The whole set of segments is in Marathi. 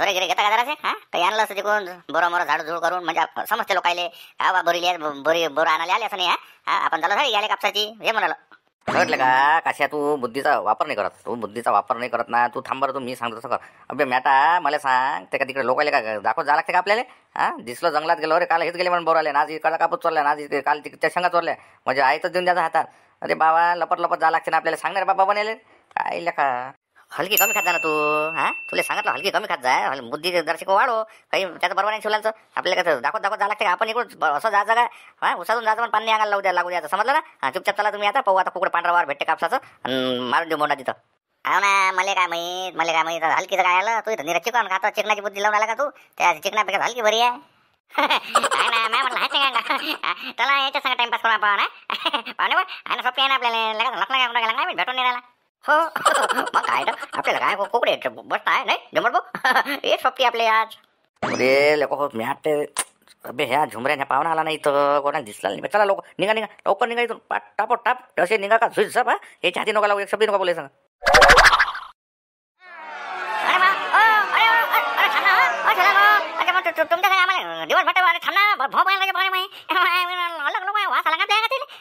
बरे गिरे घेता का जरासे हा काही आणलं असं तिकडून बरं मोरं झाड झुड करून म्हणजे समजते लोकायले हा बा बोरी बोर आणायला आले असं नाही हा आपण झालं झाली गेले कापसाची हे म्हणाल कळलं का काश्या तू बुद्धीचा वापर नाही करत तू बुद्धीचा वापर नाही करत ना तू थांब बरं तू मी सांगतो तसं कर अबे मॅटा मला सांग ते का तिकडे लोकायले का दाखवत जा लागते का आपल्याला हा दिसलं जंगलात गेलो अरे काल हेच गेले म्हणून बोर आले आज इकडे कापूस चोरल्या आज इकडे काल तिकडच्या शेंगा चोरल्या म्हणजे आईतच देऊन द्यायचा हातात अरे बाबा लपत लपत जा लागते ना आपल्याला सांगणार बाबा बनेले काय का हलकी कमी खात जा ना तू हा तुला सांगितलं हलकी कमी खात जाय बुद्धी दर्शक वाढो काही त्याचं बरोबर नाही शिवलांचं आपल्याला कसं दाखवत दाखवत जा लागते का आपण इकडून असं जायचं का हा उसातून जायचं पण पाणी अंगाला लागू द्यायचं समजलं ना हा चुपचाप चला तुम्ही आता पाहू आता कुकडे पांढरा वार भेटते कापसाचं आणि मारून देऊ मोठा तिथं हो ना मला काय माहित हलकीचं काय आलं तू इथं निरा चिकन खातो चिकनाची बुद्धी लावून आला का तू त्या चिकनापेक्षा हलकी बरी आहे ना मॅ म्हटलं हाय त्याला याच्या संग टाइमपास करू आपण पाहुणे बा आहे ना सोपी आहे ना आपल्याला लखला गेला नाही भेटून नाही राहिला हो मग काय तर आपल्याला काय कोकडे बसता आहे नाही जमत भाऊ हे सोपी आपले आज अरे लोक मॅट अबे ह्या झुमऱ्या पाहुणा आला नाही तर कोणाला दिसला नाही चला लोक निघा लवकर निघा इथून टापो टाप असे निघा का झुज सप हा याच्या हाती नका लावू एक शब्द नका बोलायचं तुमच्या काय आम्हाला दिवस भट थांबना भाऊ पाहिला वास आला का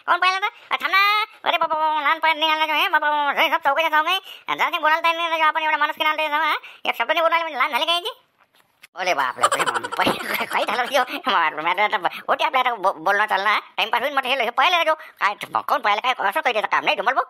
कोण पाहिलं तर थांबना अरे बाबा लहानपणी निघाला बाबा सब चौकाच्या चौक आहे जरा बोलायला नाही आपण एवढा माणूस किनाला एक शब्द नाही बोलायला म्हणजे लहान झाले काय अरे बापरे काही झालं होते आपल्या बोलणं चालणार टाइमपास होईल म्हटलं हे पाहिलं जो काय कोण पाहिलं काय असं काही त्याचं काम नाही तुम्हाला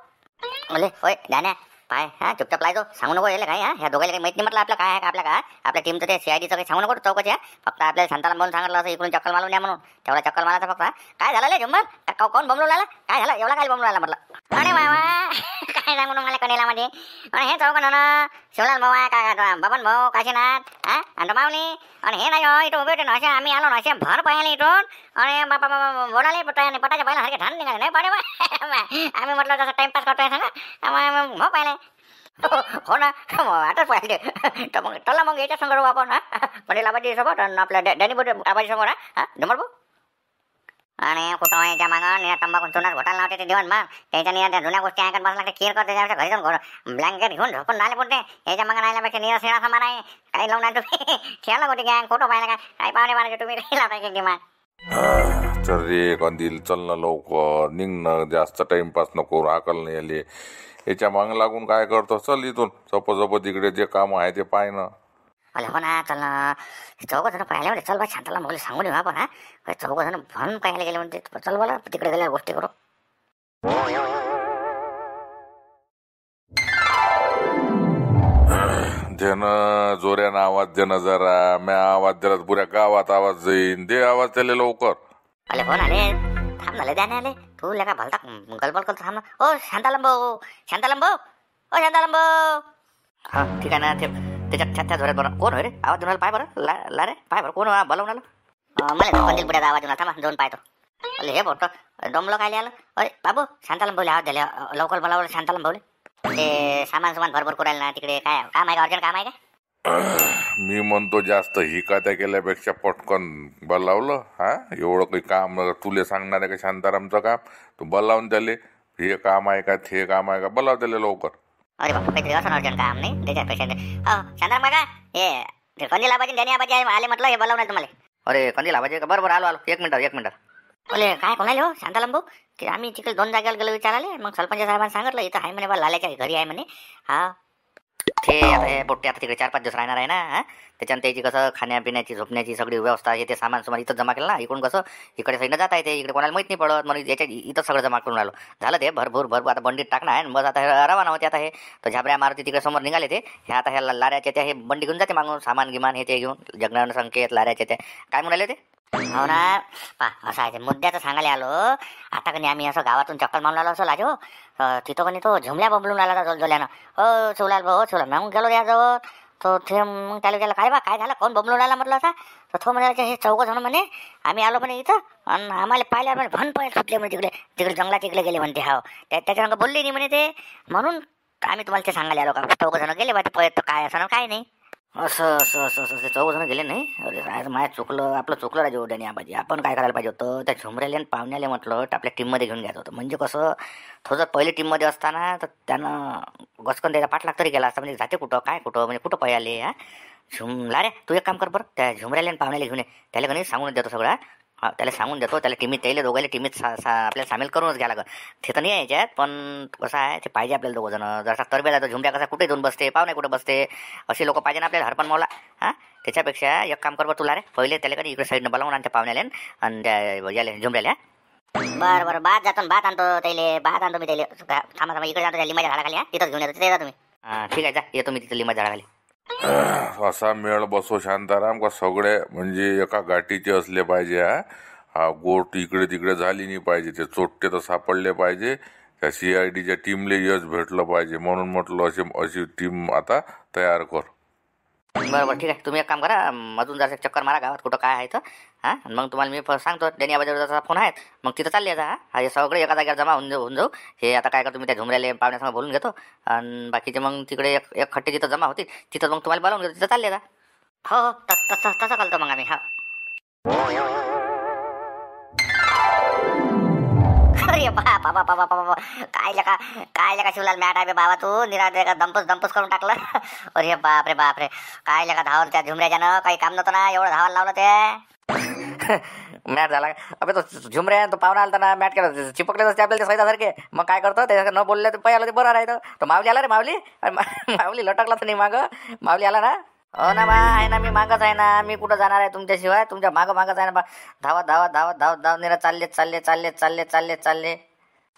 बोले होय जाण्या पाय हा चुपचाप लायचो सांगू नको यायला काय ह्या दोघांना काही माहिती नाही म्हटलं आपलं काय आहे का आपल्या काय आपल्या टीमचं ते सीआयडीचं काही सांगू नको चौकच्या फक्त आपल्याला शांताला बोलून सांगितलं असं इकडून चक्कर मारून या म्हणून तेवढा चक्कर मारायचा फक्त काय झालं रे झुंबर कोण बमलून आला काय झालं एवढा काय बमलून आला म्हटलं अरे बाबा काय सांगू मला कनेलामध्ये हे चौकन ना शिवलाल भाऊ आहे काय बबन भाऊ काशीनाथ हा आणि माऊली आणि हे नाही इथं उभे असे आम्ही आलो ना असे भर पाहिले इथून आणि बाबा बोलाले पटाच्या पाहिला सारखे ठाण निघाले नाही पाडे आम्ही म्हटलं तसं टाइमपास करतोय सांगा हो पाहिले हो ना आताच पाहिले तर मग चला मग याच्या समोर आपण हा पटेल आबाजी सोबत आणि आपल्या डॅनी बोट आबाजी समोर हा जमल भाऊ आणि कुठं याच्या मागं निरा तंबाखून चुनात घोटाला लावते ते देवण मग त्याच्या निरा त्या जुन्या गोष्टी ऐकत बसला खीर करते त्याच्या घरी जाऊन ब्लँकेट घेऊन झोपून राहिले पुढे याच्या मागं राहिल्यापेक्षा निरा शिळा समान आहे काही लावून तुम्ही खेळला कुठे गॅंग फोटो पाहिला काय पाहुणे पाहिजे तुम्ही राहिला पाहिजे किमान चल रे कंदील चल ना लवकर निघणं जास्त टाइमपास नको हाकल नाही आले याच्या मागं लागून काय करतो चल इथून सपोज तिकडे जे काम आहे ते पाय ना अरे हो ना चल ना चौघ जण पाहिले म्हणजे चल बा शांताला मग सांगून येऊ आपण हा चौघ जण भन पाहायला गेले म्हणते चल बोला तिकडे गेल्या गोष्टी करू त्यानं जोऱ्यानं आवाज देणं जरा म्या आवाज दिला पुऱ्या गावात आवाज जाईन दे आवाज त्याला लवकर अरे हो ना रे थांब झाले द्या आले तू लगा भलता गलबल करतो थांब ओ शांतालंबो ओ शांतालंबो हा ठीक आहे ना ते त्याच्या त्या जोरात बरं कोण होय रे आवाज देऊन पाय बरं ला रे पाय बरं कोण बोलावून आलं मला कंदील पुढ्याचा आवाज येऊन थांबा जाऊन पाहतो अरे हे बोट डोंबलो काय आलं अरे बाबू शांतालंब बोले आवाज द्यायला लवकर बोलावलं शांतालंब बोले ते सामान भरभर करायला ना तिकडे काय काम आहे का अर्जंट काम आहे का मी म्हणतो जास्त हिकात्या केल्यापेक्षा पटकन बोलावलं हा एवढं काही काम तुले सांगणार आहे का शांतारामचं काम तू बोलावून त्याले हे काम आहे का ते काम आहे का बोलाव त्याला लवकर अरे बाबा काहीतरी असं अर्जंट काम नाही त्याच्यापेक्षा हो शांताराम बघा हे कंदील आबाजी डॅनी आबाजी आले म्हटलं हे बोलावणार तुम्हाला अरे कंदील आबाजी बरोबर आलो एक मिनिट बोले काय कोणाले हो शांताराम भाऊ की आम्ही तिकडे 2 जागेवर गेलो विचाराले मग सरपंच साहेबांनी सांगितलं इथं आहे म्हणे बा लाल्याच्या घरी आहे म्हणे हा ते आता हे बोट्टे आता तिकडे 4-5 दिवस राहणार आहे ना हा त्याच्यानं त्याची कसं खाण्यापिण्याची झोपण्याची सगळी व्यवस्था हे ते सामान इथं जमा केलं ना इकडून कसं इकडे साईडनं जाता येते इकडे कोणाला माहित नाही पडत म्हणून याच्या इथं सगळं जमा करून राहिलो झालं ते भरपूर आता बंडीत टाकणार आहे बस आता हे रवाना होते आता हे तर झाबऱ्या मारुती तिकडे समोर निघाले ते हे आता ह्या लाऱ्याच्या त्या हे बंडी घेऊन जाते मागून सामान गिमान हे ते घेऊन जगनारायण संकेत लाऱ्याच्या त्या काय म्हणाले ते हो ना पा असं आहे मुद्द्याचं सांगायला आलो आता कधी आम्ही असं गावातून चक्कर मारून आलो असं लाजो तिथं कधी तो झुमल्या बबलून आला जोल्यानं हो शिवलाल भाऊ शिवलाल मग गेलो याजवळ तो ते मग त्याला काय बा काय झालं कोण बबलून आला म्हटलं असा तर तो म्हणाला हे 4 जण म्हणे आम्ही आलो म्हणे इथं आणि आम्हाला पाहिल्या म्हणे भन पाय सुटले म्हणे तिकडे जंगलात तिकडे गेले म्हणते हा त्याच्या बोलले नाही म्हणे ते म्हणून आम्ही तुम्हाला ते सांगायला आलो का 4 जण गेले बा ते पळत काय असं काय नाही असं 4 जण गेले नाही अरे माझ्या चुकलं आपलं चुकलं राजे ओढ्याने आबाजी आपण काय करायला पाहिजे होतं त्या झुमऱ्याला आणि पाहुण्याला म्हटलं तर आपल्या टीममध्ये घेऊन घ्यायचं होतं म्हणजे कसं तो जर पहिली टीममध्ये असताना तर त्यानं गचकन त्याचा पाठलाग तरी केला असता म्हणजे जाते कुठं काय कुठं म्हणजे कुठं पळाले हा झुमला रे, तू एक काम कर बरं, त्या झुमऱ्याला आणि पाहुण्याला घेऊन ये. त्याला कधी सांगून देतो सगळं. हा, त्याला सांगून देतो. त्याला टीमीत त्याला दोघायला टीमीत आपल्याला सामील करूनच घ्या लागत. ते तर नाही यायच्यात, पण कसं आहे ते पाहिजे आपल्याला दोघं जण. जसा तरबेला तर झुमऱ्या कसा कुठे जाऊन बसते, पाहुणे कुठे बसते, असे लोक पाहिजे ना आपल्याला हरपण मौला. हां, त्याच्यापेक्षा एक काम कर बरं तुला रे, पहिले त्याला कधी इकडे साईडनं बोलावून आणि त्या पाहुण्याला आणि त्या याला झुमऱ्याला. बरं भात जातो न भात आणतो त्याले, भात आणतो मी त्याले. थांबा इकडे जातो त्या लिंबाच्या झाडाखाली. तिथंच घेऊन येतो, तिथे जा तुम्ही. हां ठीक आहे, जा येतो मी तिथे लिंबा झाडाखाली. असा मेळ बसो शांताराम का सगळे म्हणजे एका गाठीचे असले पाहिजे. हा गोट इकडे तिकडे झाली नाही पाहिजे. ते चोट्टे तर सापडले पाहिजे. त्या CIDच्या टीमले यश भेटलं पाहिजे. म्हणून म्हटलं अशी टीम आता तयार कर. बरं ठीक आहे, तुम्ही एक काम करा, अजून जरा चक्कर मारा गावात कुठं काय आहे तर. हां, मग तुम्हाला मी सांगतो. डेनिया बाजारचा फोन आहे, मग तिथं चालले जा. हा, हे सगळे एका जागेवर जमा होऊन जाऊ. हे आता काय करतो मी, त्या झुमऱ्याला पाहुण्यासमोर बोलून घेतो आणि बाकीचे मग तिकडे एक खट्टे जिथं जमा होतील तिथं मग तुम्हाला बोलावून घेतो, तिथं चालले जा. हो हो, तसं करतो मग आम्ही. हा, अरे बाबा बाबा बाबा, काय लका शिवलाल मॅट आहे बे बाबा. तू निरादे का दंपस करून टाकलं. अरे बापरे बापरे, काय लका धावलं त्या झुमऱ्याच्यानं. काही काम नव्हतं ना, एवढं धावायला लावलं ते. मॅट झाला. अबे तो झुमऱ्या तो पाहुणा आला ना, मॅट केला चिपकले असते आपल्याला ते सैदासारखे. मग काय करतो त्याच्या न बोलले तर पहिला ते बरं राहतं. तो माऊली आला रे, माऊली लटकला तर नाही मागं. माऊली आला ना. हो ना बा, आहे ना, मी मागच आहे ना. मी कुठं जाणार आहे तुमच्याशिवाय, तुमच्या मागच आहे ना बा. धावत निरा चालले.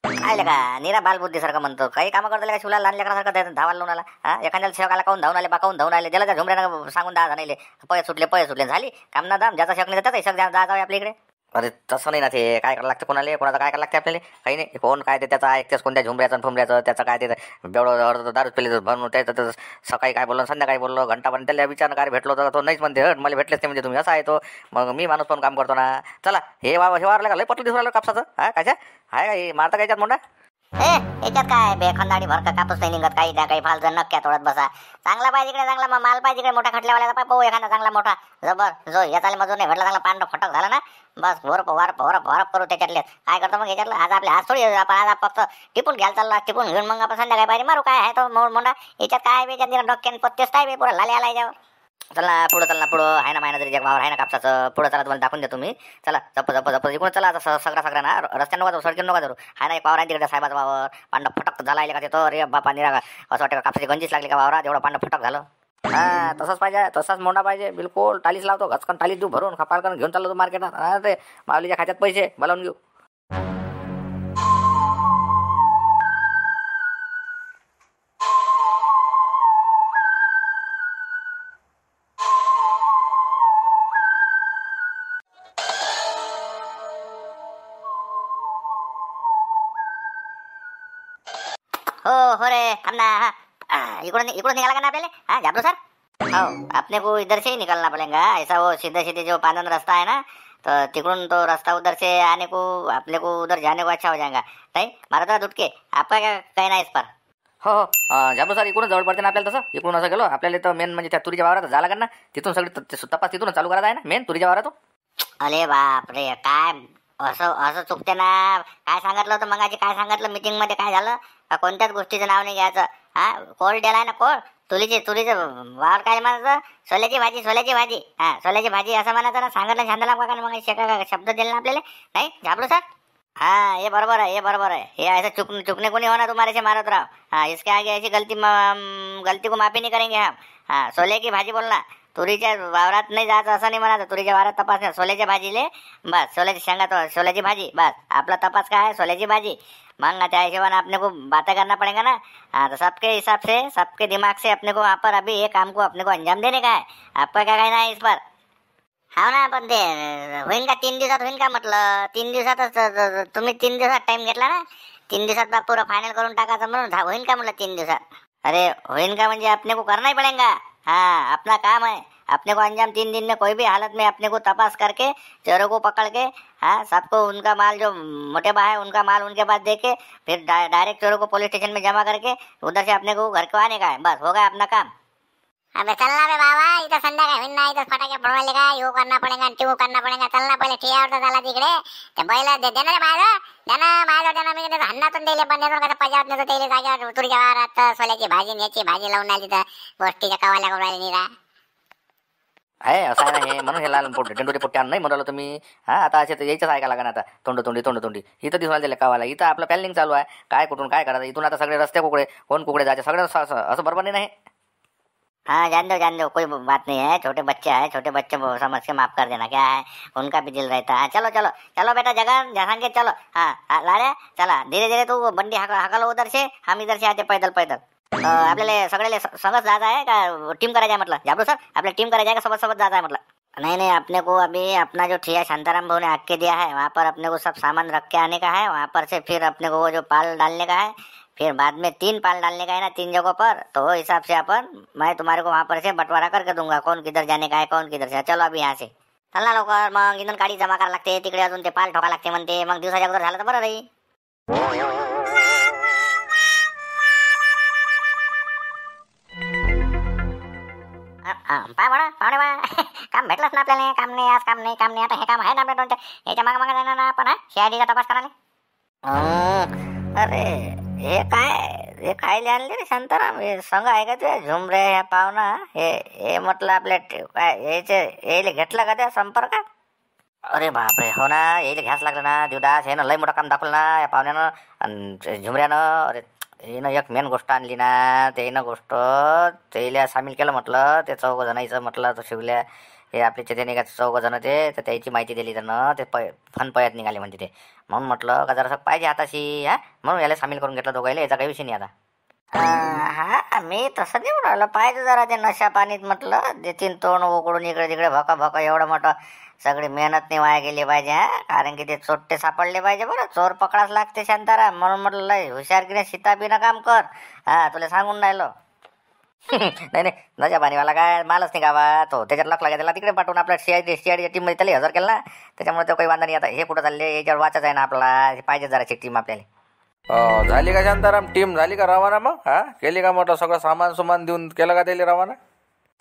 काय लका निरा बालबुद्धीसारखं म्हणतो. काही कामं करतो का शिवलाल लहान लेकरासारखं धावायला लावून आला. हा, एखाद्याला सेवकाला काऊन धावून आले, बाकावून धावून आले. त्याला त्या झुमऱ्यानं सांगून 10 जणांले पय सुटले झाली. काम ना दाम, ज्याचा शक नाही त्याचा शक जावे आपल्या इकडे. अरे तसं नाही ना, ते काय करायला लागतं कोणाला, कोणाचं काय करायला लागते आपल्याला. काही नाही, कोण काय ते त्याचा ऐकतेस, कोणत्या झुमऱ्याचं आणि फुमऱ्याचं त्याचं काय ते बेवडं दारू पेले भरून त्याचं सकाळी काय बोललो संध्याकाळी बोललो घंटापर्यंत त्याला विचारणं काय भेटलो तर तो नाहीच म्हणते. मला भेटलेच नाही म्हणजे तुम्ही असा आहे तो. मग मी माणूस पण काम करतो ना. चला हे वारलं का लय पटलं दिसून राहिलं कापसाचं. हा कायच्या आहे का हे मारता कायच्यात मोठा. याच्यात काय बेखंदाडी भरका कापूस नाही निघत. काही द्या काही फालतू नक्क्या तोडत बसा. चांगला पाहिजे इकडे, चांगला माल पाहिजे इकडे, मोठ्या खटल्यावाल्याचा पाहू एखादा चांगला मोठा जबर जो याचा मजूर नाही भेटला, चांगला पांढरा फटक झाला ना, बस वारप करू त्याच्यातले. काय करतो मग याच्यातलं, आज आपले हात थोडी आपण आज फक्त टिपून घ्यायला चालला, टिपून घेऊन मग आपण संध्याकाळी पाहिजे मारू. काय आहे तो मोठा याच्यात काय याच्यात डोक्याने पत्तेच काय पुढे लाले आला याच्यावर. चला पुढं आहे ना, मायना तरी वावर आहे ना कापसाचं. पुढं चला, तुम्हाला दाखवून देतो मी. चला जप इकडून चला. आता सगळा ना रस्त्यानं नका जाऊ, सडकीनं नका जाऊ. आहे ना एक वावर आहे तिकडे साहेबाचा वावर. पांडा फटक झाला का ते तो. अरे बापा निरा असं वाटतं कापसाची गंजीच लागली का वावरात, एवढं पांडा फटक झालं. हा तसंच पाहिजे, तसाच मोठा पाहिजे बिलकुल. टालीच लावतो, घचकन टालीच देऊ भरून खपाल करून घेऊन चाललो तू मार्केटात. ते माऊलीच्या खात्यात पैसे बोलावून घेऊ. हो रे थांब ना. इकडून निकाला का ना आपल्याला. हाँ जाबरू सर, हो अपने को इधर से ही निकलना पड़ेगा. ऐसा वो सीधे जो पांदन रास्ता है ना, तो तिकडून तो रास्ता उधर से आने को अपने को उधर जाने को अच्छा हो जाएगा. नहीं मारा था दुटके, आपका क्या कहना है इस पर. हो जाबू सर, इकडून जवळ पडते ना आपल्याला. तसं इकडून असं गेलो आपल्याला तर मेन म्हणजे त्या तुरीच्या वावरात झाला का ना, तिथून सगळी तपास तिथून चालू करायचा आहे ना मेन तुरीच्या वावरातून. अरे बाप रे, काय असं चुकते ना. काय सांगितलं होतं मगाची, काय सांगितलं मीटिंग मध्ये, काय झालं कोणत्याच गोष्टीचं नाव नाही घ्यायचं. हा कोळ दिलाय ना, कोळ तुरीचं वावर काय म्हणायचं, सोल्याची भाजी. हा सोल्याची भाजी असं म्हणायचं ना. सांगितलं शांतला का मग शब्द दिले ना आपल्याला. नाही झाबरू सर, हाँ ये बरोबर है. ये ऐसा चुकने को नहीं होना तुम्हारे से मारत रहो. हाँ इसके आगे ऐसी गलती को माफी नहीं करेंगे हम. हाँ सोले की भाजी बोलना, तुरीच्या वावरात नाही जायचं असं नाही म्हणायचं. तुरीच्या वावरात तपास नाही, सोल्याच्या भाजीले बस. सोल्याची शेंगा तो सोल्याची भाजी बस. आपला तपास काय आहे, सोल्याची भाजी. मग त्या हिशोबाने अपने को बातें करना पड़ेगा ना. हाँ तो सबके हिसाब से, सबके दिमाग से अपने को वहाँ पर अभी ये काम को अपने को अंजाम देने का है. आपका क्या कहना है इस पर. हा ना, पण ते होईन का 3 दिवसात होईन का म्हटलं. 3 दिवसातच तुम्ही 3 दिवसात टाइम घेतला ना. 3 दिवसात पूरा फायनल करून टाकायचं म्हणून होईन का म्हटलं 3 दिवसात. अरे होईन का म्हणजे अपने को करना ही पड़ेगा. हाँ अपना काम है, अपने को अंजाम 3 दिन में कोई भी हालत में अपने को तपास करके चोरों को पकड़ के, हाँ सबको उनका माल जो मोटे बा है उनका माल उनके पास दे के फिर डायरेक्ट चोरों को पुलिस स्टेशन में जमा करके उधर से अपने को घर को आने का है. बस हो गया अपना काम. अबे चलना बे बाबा, इथं संध्याकाळी होईन ना. इथं फटाके पडवायले का, यो करना पडेगा टिऊ करना पडेगा. चलना पहिले ठियावर झाला तिकडे. ते बैल दे ना रे बाहेर, द्या मी हन्नातून दिले पण नेतो कसं पजावत नेतो त्याला जाग्यावर तुरीच्या वावरात सोल्याची भाजी न्याची भाजी लावून आली तर गोष्टीच्या कवाल्या करून निरा. आहे असं आहे ना हे, म्हणून हे लाल पोट डेंडोरी पोट्टे नाही म्हणलं तुम्ही. हा आता असे तर यायचंच ऐका लागणार आता, तोंड इथं दिसून दिले कावाला. इथं आपलं प्लॅनिंग चालू आहे काय कुठून काय करायचं. इथून आता सगळे रस्ते कुकडे कोण कुकडे जायचे सगळं असं बरोबर नाही ना हे. हाँ जान दो कोई बात नहीं है, छोटे बच्चे हैं, छोटे बच्चे समझ के माफ कर देना, क्या है उनका भी दिल रहता है. चलो चलो चलो बेटा जगन जहां के चलो. हाँ लाड्या चला धीरे धीरे तू बंडी हाकलो उधर से, हम इधर से आते पैदल पैदल. आपल्याला सगळ्याला संगत जायचं आहे का टीम करायचं आहे म्हटलं. जाबरो सर आपल्याला टीम करायचं आहे का सोबत जायचं आहे म्हटलं. नहीं अपने को अभी अपना जो ठिया शांताराम भाऊ ने आग के दिया है वहाँ पर अपने को सब सामान रख के आने का है. वहाँ पर से फिर अपने को वो जो पाल डालने का है, फिर बाद में 3 पाल डालने का है ना 3 जगहों पर. तो वो हिसाब से मैं तुम्हारे को वहाँ पर से बंटवारा करके दूंगा कौन किधर जाने का है कौन किधर से. चलो अभी यहाँ से चल ना लवकर. मग इंधन काढी जमा करायला लागते तिकडे, अजून ते पाल ठोका लागते म्हणते. मग दिवसाच्या अगोदर झालं तर बरं राहील. पाय बडा पाहुणे बा काम भेटलंच ना आपल्याला. काम नाही आज काम नाही आता हे काम आहे ना आपल्या दोनच्या याच्या मागे जाणार ना आपण. सीआयडीचा तपास करायला. अरे हे काय आणले रे शांताराम. हे संघ आहे का ते झुमरे ह्या पाहुणा हे म्हटलं आपल्या काय यायले घेतलं का त्या संपर्कात. अरे बापरे हो ना यायला घ्यास लागलं ना देवदास. हे ना लय मोठं काम दाखवलं ना या पाहुण्यानं आणि झुमऱ्यानं. अरे हिनं एक मेन गोष्ट आणली ना त्यानं गोष्ट त्याला सामील केलं म्हटलं. ते 4 जणांचं म्हटलं तो शिवल्या हे आपले त्याने का 4 जण ते तर त्याची माहिती दिली त्यानं. ते फन पयात निघाले म्हणते ते. म्हणून म्हटलं का जरासं पाहिजे हाताशी म्हणून याला सामील करून घेतलं दोघायला. याचा काही विषय नाही आता. हा मी तसं नाही राहिलं पाहिजे जरा ते नशा पाणीत म्हटलं देतीन तोंड उकडून इकडे तिकडे भका एवढं मोठं सगळी मेहनत नाही वाया गेली पाहिजे. कारण की ते चोट्टे सापडले पाहिजे बरं. चोर पकडाच लागते शांताराम. म्हणून म्हटलं लय हुशारकीने सीताबीनं काम कर. तुला सांगून राहिलो. नाही नशा पाणीवाला काय मालच नाही गावात. तो त्याच्यात लक त्याला तिकडे पाठवून आपल्या सीआयडीच्या टीममध्ये त्याला हजर केलं ना. त्याच्यामुळे तो काही वांधा नाही आता. हे कुठं चालले याच्यावर वाचायचं आहे ना आपला. पाहिजे जराची टीम आपल्याला. झाली का शांताराम टीम झाली का रवाना मग. केली का म्हटलं सगळं सामान देऊन केलं का त्याला रवाना.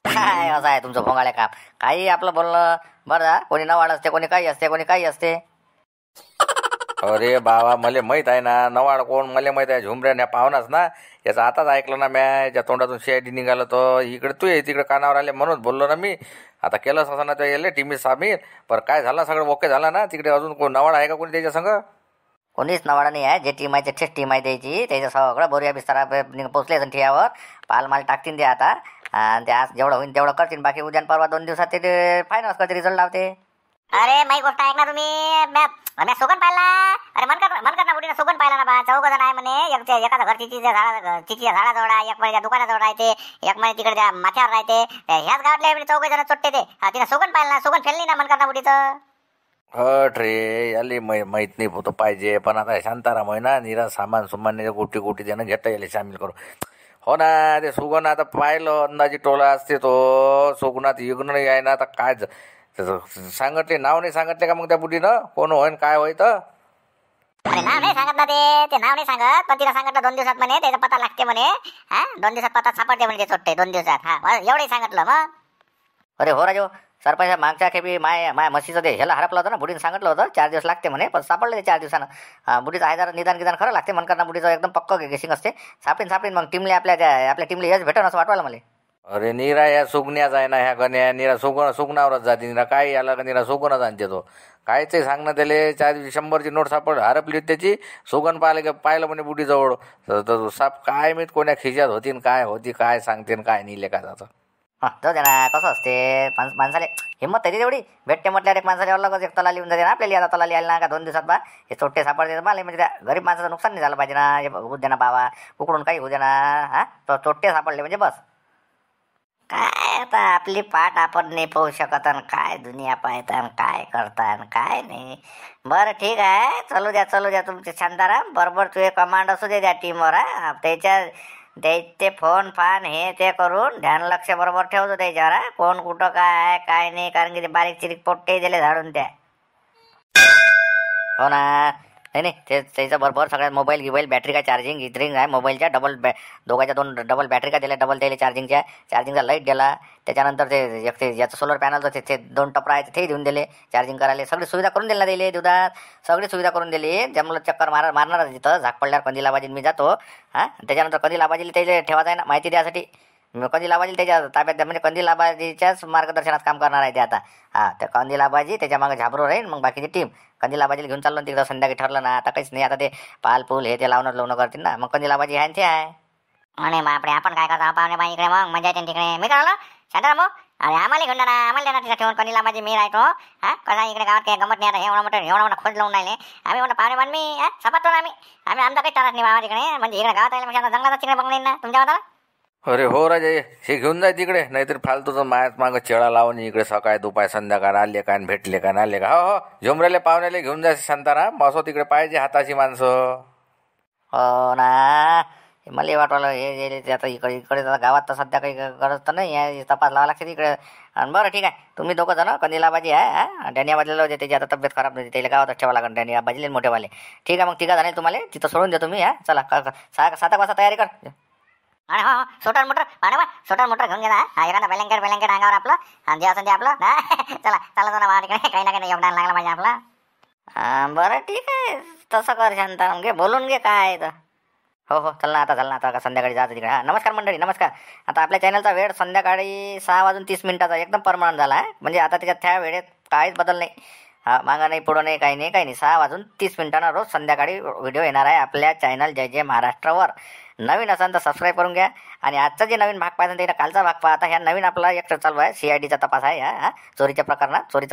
काय असं आहे तुमचं भोंगाळे काम. काही आपलं बोलणं बरं. कोणी नवाड असते कोणी काही असते. अरे बाबा मला माहीत आहे ना नवाड कोण. मला माहीत आहे झुमऱ्याने पाहुणाच ना. याचं आताच ऐकलं ना म्या. याच्या तोंडातून सीआयडी निघालं तर इकडे तू ये तिकडे कानावर आले म्हणून बोललो ना मी. आता केलंच असं ना ते गेले टीमी सामील. पण काय झालं सगळं ओके झालं ना. तिकडे अजून कोण नवाड आहे का कोणी त्याच्या संग. कोणीच नवाडा नाही आहे. जे टीम आहे तेच टीम आहे द्यायची. त्याचं सगळं बोरिया बिस्तारा पोचले असेल ठियावर. पालमाल टाकतील ते आता. आणि ते आज जेवढं होईल तेवढं करतील. बाकी उद्या परवा 2 दिवसात ते फायनल करते रिझल्ट लावते. अरे माही गोष्ट ऐक ना तुम्ही. म्या सुगन पाहिला. अरे मन कर ना बुढीनं सुगन पाहिला ना बा. 4 जण आहे म्हणे. एखादा घर चिचीच्या झाडाजवळ आहे. एक म्हणजे दुकानाजवळ राहते. एक म्हणजे तिकडे त्या माथ्यावर राहते. ह्याच गावातले 4 जण चोट्टे ते. तिनं सुगन पाहिला ना. सुगन फेलली ना मन कर ना बुढीचं. हट रे याले माहीत नाही होतं पाहिजे. पण आता शांताराम आहे ना निरा सामान गोटी त्यानं घेता येईल सामील करू. हो ना ते सुगण आता पाहिलं अंदाजी टोला असते तो. सुगणात युग्न आहे ना. आता काय सांगितले नाव नाही सांगितले का मग त्या बुढीनं कोण होईन काय होय तर. अरे नाव नाही सांगत ना ते नाव नाही सांगत. पण तिला सांगितलं 2 दिवसात म्हणे त्याचा पत्ता लागते म्हणे. 2 दिवसात पत्ता सापडते म्हणे ते चोट्टे 2 दिवसात. एवढंही सांगितलं मग. अरे हो राजो सरपंच मागच्या खेपी माय म्हशीचं ते ह्याला हरपलं होतं ना. बुढीनं सांगितलं होतं 4 दिवस लागते म्हणे. पण सापडलं ते 4 दिवसानं. बुढीचं आहे जरा निदान खरं लागते म्हणकर ना. बुढीचं एकदम पक्क गेसिंग असते. सापडीन मग टीमले आपल्या टीमला यश भेटन असं वाटवायला मला. अरे निरा या सुगण्याच आहे ना ह्या गण्या. निरा सुगणावरच जाते. निरा काय आला का निरा सुगणच आणते तो. कायच सांगणं त्याले. 100ची नोट हरपली होती त्याची. सुगण पाहिलं म्हणे बुढीजवळ. तर साप काय मी कोण्या खिशात होती काय होती काय सांगते काय नाही लेखा जातं. जाऊ दे ना. कसं असते माणसाले हिंमत तरी तेवढी भेटते म्हटल्यावर एक माणसाला अलगच एक तलाली येऊन जाते ना आपल्याला. आता तलाली आली ना का 2 दिवसात बा हे चोट्टे सापडते मला. म्हणजे त्या गरीब माणसाचं नुकसान नाही झालं पाहिजे ना. हे होऊ दे ना बाबा उकडून काही होऊ दे ना. तो चोट्टे सापडले म्हणजे बस. काय आता आपली पाठ आपण नाही पाहू शकत. आणि काय दुनिया पाहता काय करता काय नाही. बरं ठीक आहे चलू द्या तुमचे शांताराम. बरोबर तू कमांड असू दे त्या टीमवर. त्याच्या ते फोन फान हे ते करून ध्यान लक्ष बरोबर ठेवतो त्याच्यावर. कोण कुठं काय आहे काय नाही. कारण की ते बारीक चिरीक पोट्टे दिले झाडून त्या. हो ना नाही ते त्याचं बरोबर सगळ्यात मोबाईल बॅटरी काय चार्जिंग आहे मोबाईलच्या. दोघांच्या 2 डबल बॅटरी का दिल्या. डबल त्याला चार्जिंगचा लाईट दिला. त्याच्यानंतर ते याचं सोलर पॅनलचं ते 2 टपरा आहेत ते देऊन दिले चार्जिंग करायला. सगळी सुविधा करून दिली ना दिले देवदात. सगळी सुविधा करून दिली. त्यामुळे चक्कर मारणार तिथं झाक पडल्यावर कंदील आबाजीला मी जातो. त्याच्यानंतर कंदील आबाजीला त्याला ठेवायचं आहे ना माहिती द्यासाठी. कंदील आबाजी त्याच्या ताब्यात द्या, म्हणजे कंदील आबाजीच्याच मार्गदर्शनात काम करणार आहे ते आता. हा, तर कंदील आबाजी त्याच्या मागे झाबरो राहील, मग बाकीची टीम कंदील आबाजीला घेऊन चाललो ना तिकडं. संध्याकाळी ठरलं ना, आता काहीच नाही, आता ते पाल पूल हे ते लावणं करतील ना, मग कंदील आबाजी आहे ते आहे. अरे बापरे, आपण काय करतो पाहुणे बाई इकडे, मग मजा येते तिकडे. मी काय आलो शांताराम भाऊ, अरे आम्हाला घेऊन जाणार, आम्हाला देणार तिथं ठेवून कंदीला माझी मी राहतो. हा, कसा इकडे गावात काही गमत नाही आता, एवढा मोठा खोज लावून राहिले आम्ही, म्हणतो पाहुणे बाण मी सपातो ना आम्ही आमचा काही त्रास नाही बाबा तिकडे, म्हणजे इकडे गावात राहिले म्हणजे जंगलात तिकडे बघणार ना तुमच्या गावाला. अरे हो राजे, हे घेऊन जाय तिकडे, नाहीतर फालतूचं मायात मागं चेळा लावून इकडे सकाळी दुपार संध्याकाळ आले का भेटले का आले का. हो हो, झुमरेले पाहुण्याले घेऊन जाय शांताराम, बसो तिकडे पाहिजे हाताची माणसं. हो ना, मला वाटलं हे आता इकडे गावात तर सध्या काही गरज तर नाही आहे, तपास लावा लागते तिकडे. आणि बरं ठीक आहे, तुम्ही दोघं जण कंदील आबाजी आहे, हा डॅनी आबाजीला होते, त्याची आता तब्येत खराब नाही, त्याला गावातच ठेवा लागेल डॅनी आबाजीले मोठेवाले. ठीक आहे, मग तिघा जण तुम्हाला तिथं सोडून देतो मी. हा चला, 7 वाजता तयारी कर. अरे हो, सोटर मोटर पाहुणे बा, सोटर मोटर घेऊन गेला. हा, एखादा बेलंकेट अंगावर आपलं, आणि जे असं ते आपलं. चला चला ना तिकडे, काही ना काही योगदान लागलं पाहिजे आपला. बरं ठीक आहे, तसं कर शांताराम, घे बोलून घे काय तर. हो हो, चल ना आता संध्याकाळी जायचं तिकडे. हा, नमस्कार मंडळी, नमस्कार. आता आपल्या चॅनलचा वेळ संध्याकाळी 6:30 एकदम परमनंट झाला आहे, म्हणजे आता त्याच्यात त्या वेळेत काहीच बदल नाही. हा, मागं नाही पुढं नाही, काही नाही. 6:30 रोज संध्याकाळी व्हिडिओ येणार आहे आपल्या चॅनल जय जय महाराष्ट्रावर. नवीन असाल तर सबस्क्राईब करून घ्या. आणि आजचा जे नवीन भाग पाहिजे त्याला कालचा भाग पहा. आता ह्या नवीन आपला एक चालू आहे, CIDचा तपास आहे. हा, चोरीचं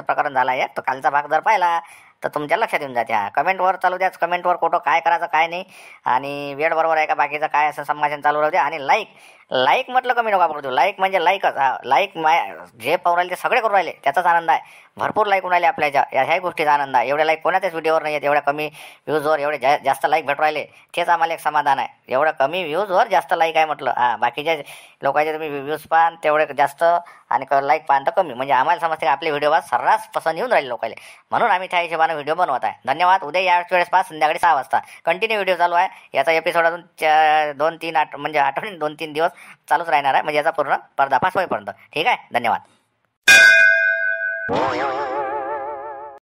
प्रकरण झालं आहे, तर कालचा भाग जर पाहिला तर तुमच्या लक्षात येऊन जाते. हा, कमेंटवर चालू द्या, कमेंटवर कुठं काय करायचं काय नाही, आणि वेळ बरोबर आहे का बाकीचं काय असं संभाषण चालू राहू द्या. आणि लाईक म्हटलं कमी नका पडू, लाईक म्हणजे लाईकच. हा, लाईक जे पाहून राहिले ते सगळे करून राहिले, त्याचाच आनंद आहे. भरपूर लाईक होऊन राहिले आपल्या ह्याही गोष्टीचा आनंद आहे. एवढे लाईक कोणाच्याच व्हिडिओवर नाही आहेत, एवढ्या कमी व्ह्यूजवर एवढे जास्त लाईक भेटू राहिले, तेच आम्हाला एक समाधान आहे. एवढं कमी व्ह्यूजवर जास्त लाईक आहे म्हटलं. हा, बाकीच्या लोकांचे तुम्ही व्ह्यूज पाहान तेवढे जास्त, आणि लाईक पाहान तर कमी, म्हणजे आम्हाला समजते आपले व्हिडिओ सर्रास पसंत येऊन राहिले लोकांना, म्हणून आम्ही त्या हिशोबाने व्हिडिओ बनवत आहे. धन्यवाद. उद्या याच वेळेस पाहा संध्याकाळी 6 वाजता कंटिन्यू व्हिडिओ चालू आहे. याचा एपिसोड अजून 2-3 म्हणजे आठवणे 2-3 दिवस चालूच राहणार आहे, म्हणजे याचा पूर्ण पर्दाफाश होईपर्यंत. ठीक आहे, धन्यवाद.